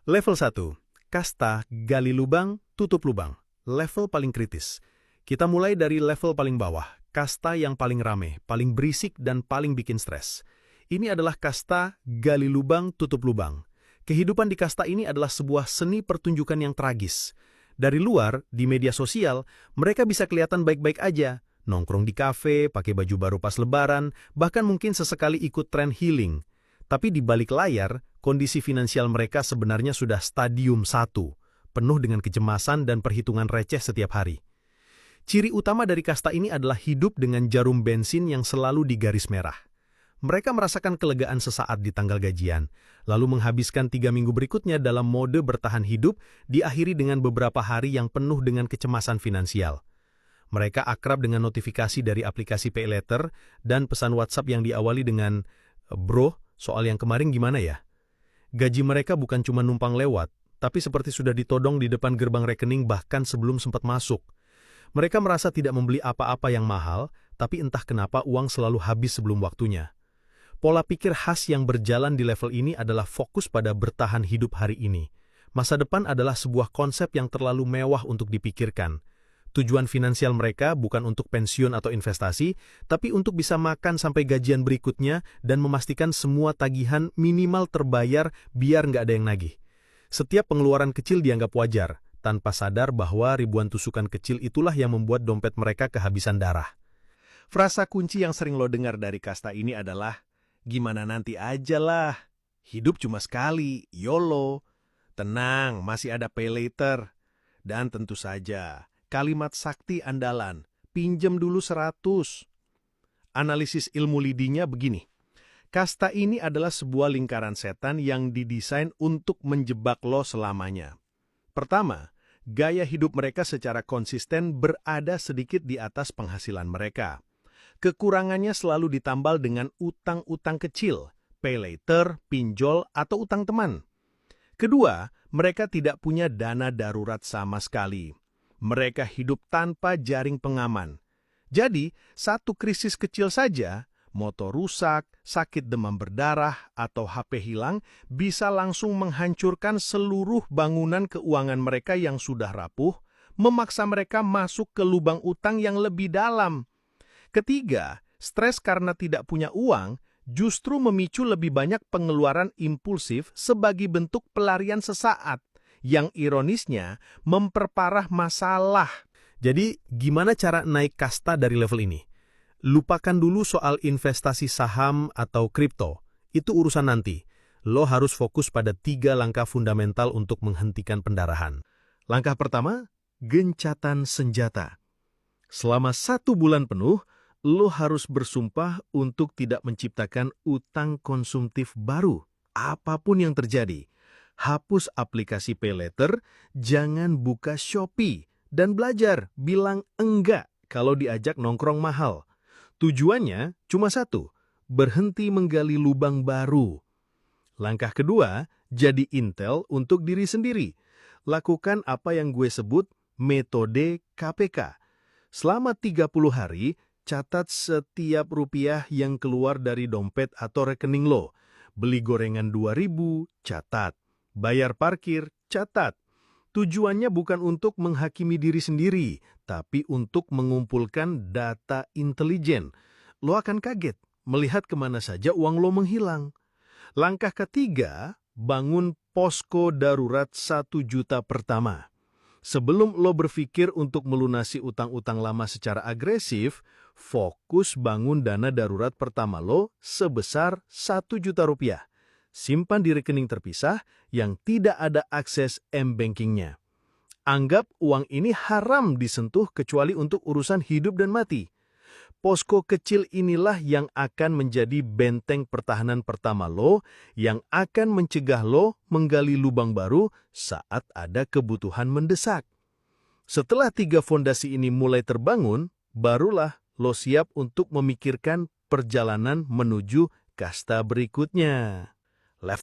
Level 1. Kasta gali lubang, tutup lubang. Level paling kritis. Kita mulai dari level paling bawah, kasta yang paling rame, paling berisik, dan paling bikin stres. Ini adalah kasta gali lubang, tutup lubang. Kehidupan di kasta ini adalah sebuah seni pertunjukan yang tragis. Dari luar, di media sosial, mereka bisa kelihatan baik-baik aja. Nongkrong di kafe, pakai baju baru pas lebaran, bahkan mungkin sesekali ikut tren healing. Tapi di balik layar, kondisi finansial mereka sebenarnya sudah stadium 1, penuh dengan kecemasan dan perhitungan receh setiap hari. Ciri utama dari kasta ini adalah hidup dengan jarum bensin yang selalu di garis merah. Mereka merasakan kelegaan sesaat di tanggal gajian, lalu menghabiskan 3 minggu berikutnya dalam mode bertahan hidup, diakhiri dengan beberapa hari yang penuh dengan kecemasan finansial. Mereka akrab dengan notifikasi dari aplikasi PayLater dan pesan WhatsApp yang diawali dengan, "Bro, soal yang kemarin gimana ya?" Gaji mereka bukan cuma numpang lewat, tapi seperti sudah ditodong di depan gerbang rekening bahkan sebelum sempat masuk. Mereka merasa tidak membeli apa-apa yang mahal, tapi entah kenapa uang selalu habis sebelum waktunya. Pola pikir khas yang berjalan di level ini adalah fokus pada bertahan hidup hari ini. Masa depan adalah sebuah konsep yang terlalu mewah untuk dipikirkan. Tujuan finansial mereka bukan untuk pensiun atau investasi, tapi untuk bisa makan sampai gajian berikutnya dan memastikan semua tagihan minimal terbayar biar nggak ada yang nagih. Setiap pengeluaran kecil dianggap wajar, tanpa sadar bahwa ribuan tusukan kecil itulah yang membuat dompet mereka kehabisan darah. Frasa kunci yang sering lo dengar dari kasta ini adalah, "Gimana nanti aja lah, hidup cuma sekali, YOLO, tenang, masih ada pay later." Dan tentu saja, kalimat sakti andalan, "Pinjem dulu 100." Analisis ilmu lidinya begini, kasta ini adalah sebuah lingkaran setan yang didesain untuk menjebak lo selamanya. Pertama, gaya hidup mereka secara konsisten berada sedikit di atas penghasilan mereka. Kekurangannya selalu ditambal dengan utang-utang kecil, pay later, pinjol, atau utang teman. Kedua, mereka tidak punya dana darurat sama sekali. Mereka hidup tanpa jaring pengaman. Jadi, satu krisis kecil saja, motor rusak, sakit demam berdarah, atau HP hilang, bisa langsung menghancurkan seluruh bangunan keuangan mereka yang sudah rapuh, memaksa mereka masuk ke lubang utang yang lebih dalam. Ketiga, stres karena tidak punya uang justru memicu lebih banyak pengeluaran impulsif sebagai bentuk pelarian sesaat, yang ironisnya memperparah masalah. Jadi, gimana cara naik kasta dari level ini? Lupakan dulu soal investasi saham atau kripto. Itu urusan nanti. Lo harus fokus pada 3 langkah fundamental untuk menghentikan pendarahan. Langkah pertama, gencatan senjata. Selama 1 bulan penuh, lo harus bersumpah untuk tidak menciptakan utang konsumtif baru. Apapun yang terjadi, hapus aplikasi PayLater, jangan buka Shopee, dan belajar bilang enggak kalau diajak nongkrong mahal. Tujuannya cuma satu, berhenti menggali lubang baru. Langkah kedua, jadi intel untuk diri sendiri. Lakukan apa yang gue sebut metode KPK. Selama 30 hari, catat setiap rupiah yang keluar dari dompet atau rekening lo. Beli gorengan 2.000, catat. Bayar parkir, catat. Tujuannya bukan untuk menghakimi diri sendiri, tapi untuk mengumpulkan data intelijen. Lo akan kaget melihat kemana saja uang lo menghilang. Langkah ketiga, bangun posko darurat 1 juta pertama. Sebelum lo berpikir untuk melunasi utang-utang lama secara agresif, fokus bangun dana darurat pertama lo sebesar 1 juta rupiah. Simpan di rekening terpisah yang tidak ada akses m-bankingnya. Anggap uang ini haram disentuh kecuali untuk urusan hidup dan mati. Posko kecil inilah yang akan menjadi benteng pertahanan pertama lo, yang akan mencegah lo menggali lubang baru saat ada kebutuhan mendesak. Setelah 3 fondasi ini mulai terbangun, barulah lo siap untuk memikirkan perjalanan menuju kasta berikutnya.